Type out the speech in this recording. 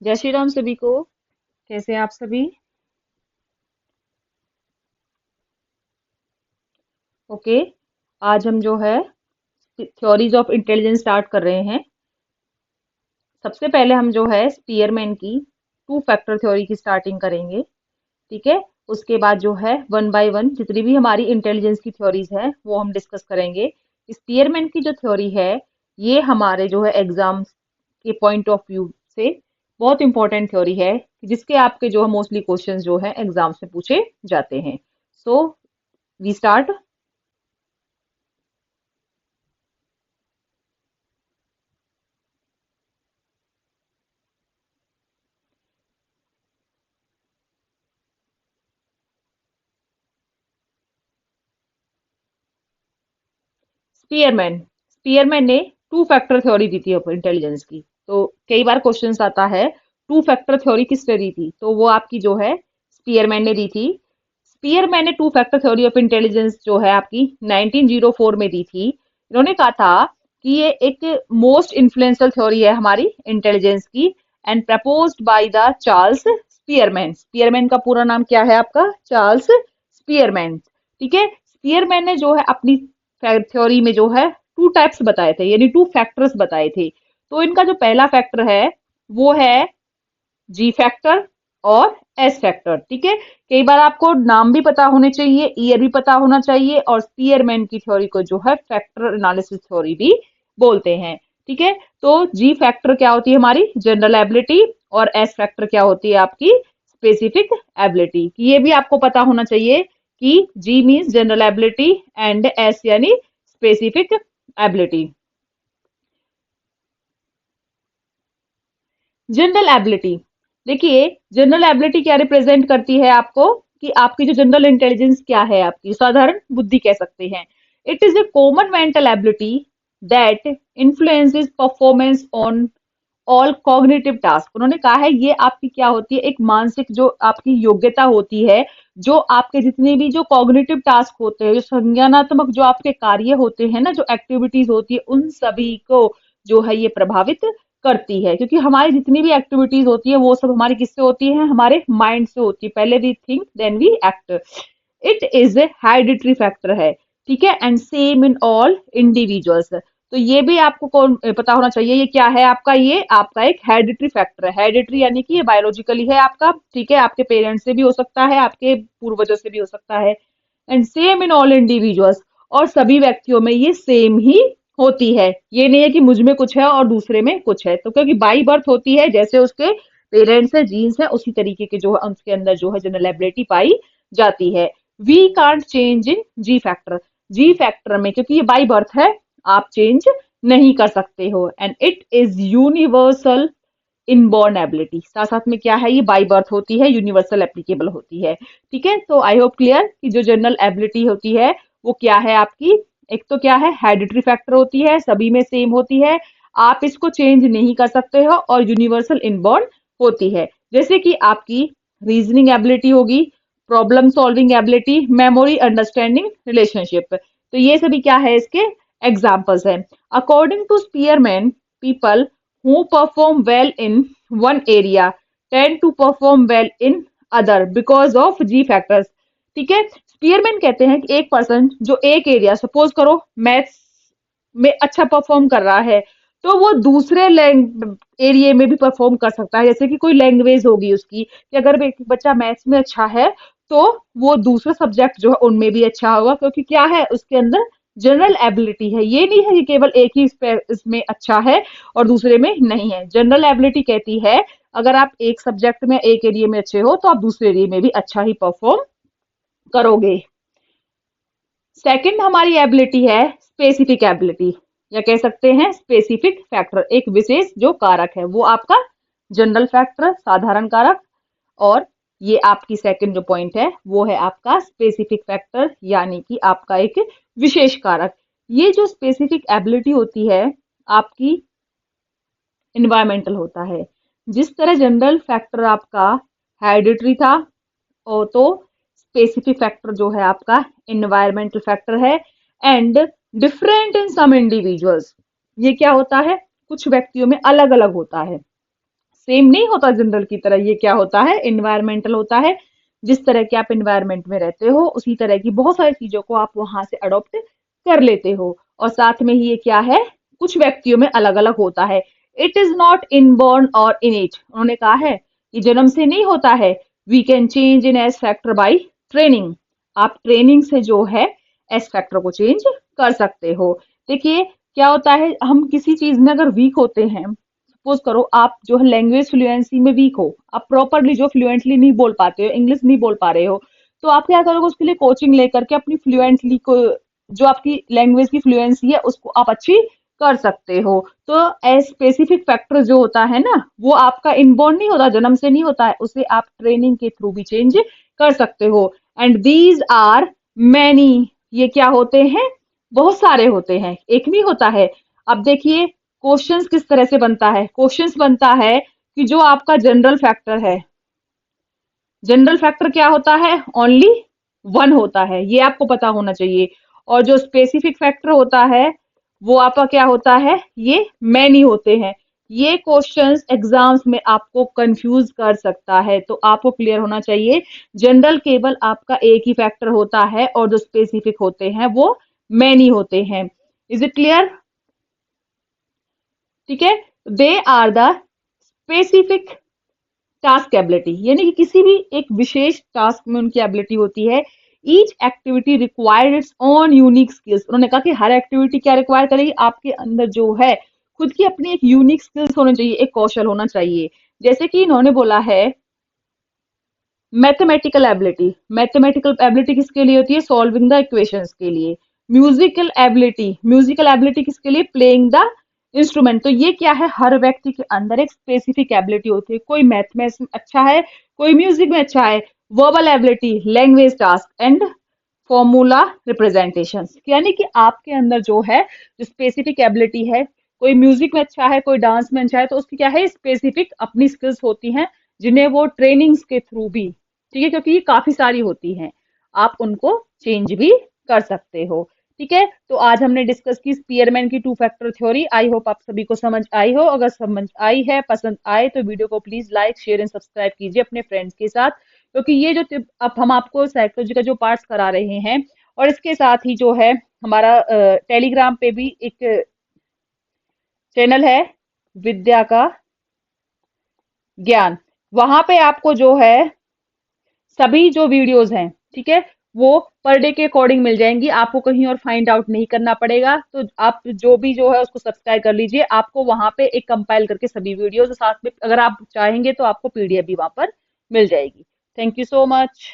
जय श्री राम सभी को। कैसे हैं आप सभी? ओके। आज हम जो है थ्योरीज ऑफ इंटेलिजेंस स्टार्ट कर रहे हैं। सबसे पहले हम जो है स्पीयरमैन की टू फैक्टर थ्योरी की स्टार्टिंग करेंगे। ठीक है। उसके बाद जो है वन बाय वन जितनी भी हमारी इंटेलिजेंस की थ्योरीज है वो हम डिस्कस करेंगे। स्पीयरमैन की जो थ्योरी है ये हमारे जो है एग्जाम्स के पॉइंट ऑफ व्यू से बहुत इंपॉर्टेंट थ्योरी है, जिसके आपके जो है मोस्टली क्वेश्चंस जो है एग्जाम्स में पूछे जाते हैं। So we start. Spearman Spearman ने टू फैक्टर थ्योरी दी थी इंटेलिजेंस की। तो कई बार क्वेश्चंस आता है टू फैक्टर थ्योरी किसने दी थी, तो वो आपकी जो है स्पीयरमैन ने दी थी। स्पीयरमैन ने two factor theory of intelligence जो है आपकी 1904 में दी थी। इन्होंने कहा था कि ये एक मोस्ट इन्फ्लुएंशियल थ्योरी है हमारी इंटेलिजेंस की, and proposed by the Charles Spearman. Spearman का पूरा नाम क्या है आपका? Charles Spearman. ठीक है। स्पीयरमैन ने जो है अपनी थ्योरी में जो है टू टाइप्स बताए थे, यानी टू फैक्टर्स बताए थे। तो इनका जो पहला फैक्टर है वो है जी फैक्टर और एस फैक्टर। ठीक है। कई बार आपको नाम भी पता होने चाहिए, ईयर भी पता होना चाहिए, और स्पीयरमैन की थ्योरी को जो है फैक्टर एनालिसिस थ्योरी भी बोलते हैं। ठीक है। तो जी फैक्टर क्या होती है? हमारी जनरल एबिलिटी। और एस फैक्टर क्या होती है? आपकी स्पेसिफिक एबिलिटी। ये भी आपको पता होना चाहिए कि G means general ability and S यानी स्पेसिफिक एबिलिटी। जनरल एबिलिटी, देखिए जनरल एबिलिटी क्या रिप्रेजेंट करती है आपको, कि आपकी जो जनरल इंटेलिजेंस क्या है, आपकी साधारण बुद्धि कह सकते हैं। It is A common mental ability that influences performance on all cognitive task. उन्होंने कहा है ये आपकी क्या होती है? एक मानसिक जो आपकी योग्यता होती है, जो आपके जितने भी जो कॉग्निटिव टास्क होते हैं, जो संज्ञानात्मक जो आपके कार्य होते हैं ना, जो एक्टिविटीज होती है, उन सभी को जो है ये प्रभावित करती है। क्योंकि हमारी जितनी भी एक्टिविटीज होती है वो सब हमारी किससे होती है? हमारे माइंड से होती है। पहले we think then we act. It is a hereditary factor है। ठीक है। And same in all individuals. तो ये भी आपको कौन पता होना चाहिए, ये क्या है आपका? ये आपका एक हेरिडिटरी फैक्टर है। हेरिडिटरी यानी कि ये बायोलॉजिकली है आपका। ठीक है। आपके पेरेंट्स से भी हो सकता है, आपके पूर्वजों से भी हो सकता है। And same in all individuals, और सभी व्यक्तियों में ये सेम ही होती है। ये नहीं है कि मुझ में कुछ है और दूसरे में कुछ है। तो क्योंकि बाई बर्थ होती है, जैसे उसके पेरेंट्स है, जीन्स है, उसी तरीके के जो है उसके अंदर जो है जनरल एबिलिटी पाई जाती है। We can't change in G factor. G factor में क्योंकि ये बाई बर्थ है, आप चेंज नहीं कर सकते हो। And it is universal inborn ability. साथ साथ में क्या है? ये बाई बर्थ होती है, यूनिवर्सल एप्लीकेबल होती है। ठीक है। तो आई होप क्लियर कि जो जनरल एबिलिटी होती है वो क्या है आपकी? एक तो क्या है? हेरिडिटरी फैक्टर होती है, सभी में सेम होती है, आप इसको चेंज नहीं कर सकते हो, और यूनिवर्सल इनबॉर्न होती है। जैसे कि आपकी रीजनिंग एबिलिटी होगी, problem solving ability, memory, understanding, relationship. तो ये सभी क्या है? इसके एग्जाम्पल्स हैं। According to Spearman, people who perform well in one area tend to perform well in other because of G factors। ठीक है। स्पीयरमैन कहते हैं कि एक पर्सन जो एक एरिया, सपोज करो मैथ्स में अच्छा परफॉर्म कर रहा है, तो वो दूसरे एरिया में भी परफॉर्म कर सकता है। जैसे कि कोई लैंग्वेज होगी उसकी, कि अगर एक बच्चा मैथ्स में अच्छा है तो वो दूसरे सब्जेक्ट जो है उनमें भी अच्छा होगा, क्योंकि क्या है? उसके अंदर जनरल एबिलिटी है। ये नहीं है कि केवल एक ही इसमें अच्छा है और दूसरे में नहीं है। जनरल एबिलिटी कहती है अगर आप एक सब्जेक्ट में एक एरिया में अच्छे हो तो आप दूसरे एरिया में भी अच्छा ही परफॉर्म करोगे। सेकंड हमारी एबिलिटी है स्पेसिफिक एबिलिटी, या कह सकते हैं स्पेसिफिक फैक्टर। एक विशेष जो कारक है वो आपका जनरल फैक्टर, साधारण कारक। और ये आपकी सेकंड जो पॉइंट है वो है आपका स्पेसिफिक फैक्टर, यानी कि आपका एक विशेष कारक। ये जो स्पेसिफिक एबिलिटी होती है आपकी इन्वायरमेंटल होता है। जिस तरह जनरल फैक्टर आपका हेरिडिटरी था, और तो स्पेसिफिक फैक्टर जो है आपका इन्वायरमेंटल फैक्टर है। And different in some individuals, ये क्या होता है? कुछ व्यक्तियों में अलग अलग होता है। सेम नहीं होता जनरल की तरह। ये क्या होता है, इन्वायरमेंटल होता है। जिस तरह के आप इन्वायरमेंट में रहते हो उसी तरह की बहुत सारी चीजों को आप वहां से अडॉप्ट कर लेते हो। और साथ में ही ये क्या है, कुछ व्यक्तियों में अलग अलग होता है। इट इज नॉट इनबॉर्न और इनेट, उन्होंने कहा है कि जन्म से नहीं होता है। We can change in S factor by training, आप ट्रेनिंग से जो है एस फैक्टर को चेंज कर सकते हो। देखिए क्या होता है, हम किसी चीज में अगर वीक होते हैं, सपोज करो आप जो है लैंग्वेज फ्लुएंसी में वीक हो, आप प्रॉपरली जो फ्लुएंटली नहीं बोल पाते हो, इंग्लिश नहीं बोल पा रहे हो, तो आप क्या करोगे, उसके लिए कोचिंग लेकर के अपनी फ्लुएंटली को, जो आपकी लैंग्वेज की फ्लुएंसी है उसको आप अच्छी कर सकते हो। तो ए स्पेसिफिक फैक्टर जो होता है ना, वो आपका इनबॉर्न नहीं होता, जन्म से नहीं होता है, उसे आप ट्रेनिंग के थ्रू भी चेंज कर सकते हो। एंड दीज आर मैनी, ये क्या होते हैं, बहुत सारे होते हैं, एक नहीं होता है। अब देखिए क्वेश्चंस किस तरह से बनता है, क्वेश्चंस बनता है कि जो आपका जनरल फैक्टर है, जनरल फैक्टर क्या होता है, ओनली वन होता है, ये आपको पता होना चाहिए। और जो स्पेसिफिक फैक्टर होता है वो आपका क्या होता है, ये मैनी होते हैं। ये क्वेश्चंस एग्जाम्स में आपको कंफ्यूज कर सकता है, तो आपको क्लियर होना चाहिए जनरल केवल आपका एक ही फैक्टर होता है और जो स्पेसिफिक होते हैं वो मैनी होते हैं। Is it clear? ठीक है, they are the specific task ability, यानी कि किसी भी एक विशेष टास्क में उनकी एबिलिटी होती है। Each activity required its own unique skills, उन्होंने कहा कि हर एक्टिविटी क्या रिक्वायर करेगी, आपके अंदर जो है खुद की अपनी एक यूनिक स्किल्स होनी चाहिए, एक कौशल होना चाहिए। जैसे कि इन्होंने बोला है मैथमेटिकल एबिलिटी, मैथमेटिकल एबिलिटी किसके लिए होती है, सॉल्विंग द इक्वेशंस के लिए। म्यूजिकल एबिलिटी, म्यूजिकल एबिलिटी किसके लिए, प्लेइंग द इंस्ट्रूमेंट। तो ये क्या है, हर व्यक्ति के अंदर एक स्पेसिफिक एबिलिटी होती है, कोई मैथ में अच्छा है, कोई म्यूजिक में अच्छा है। Verbal ability, language task and formula representation, यानी कि आपके अंदर जो है जो स्पेसिफिक एबिलिटी है, कोई म्यूजिक में अच्छा है, कोई डांस में अच्छा है, तो उसकी क्या है, स्पेसिफिक अपनी स्किल्स होती हैं, जिन्हें वो ट्रेनिंग्स के थ्रू भी, ठीक है, क्योंकि ये काफी सारी होती हैं, आप उनको चेंज भी कर सकते हो। ठीक है, तो आज हमने डिस्कस की स्पीयरमैन की to factor theory. I hope आप सभी को समझ आई हो। अगर समझ आई है, पसंद आए, तो वीडियो को please like share and subscribe कीजिए अपने फ्रेंड्स के साथ, क्योंकि ये जो अब हम आपको साइकोलॉजी का जो पार्ट्स करा रहे हैं, और इसके साथ ही जो है हमारा टेलीग्राम पे भी एक चैनल है, विद्या का ज्ञान, वहां पे आपको जो है सभी जो वीडियोस हैं, ठीक है, वो पर डे के अकॉर्डिंग मिल जाएंगी, आपको कहीं और फाइंड आउट नहीं करना पड़ेगा। तो आप जो भी जो है उसको सब्सक्राइब कर लीजिए, आपको वहां पे एक कंपाइल करके सभी वीडियोस, साथ में अगर आप चाहेंगे तो आपको पीडीएफ भी वहां पर मिल जाएगी। Thank you so much.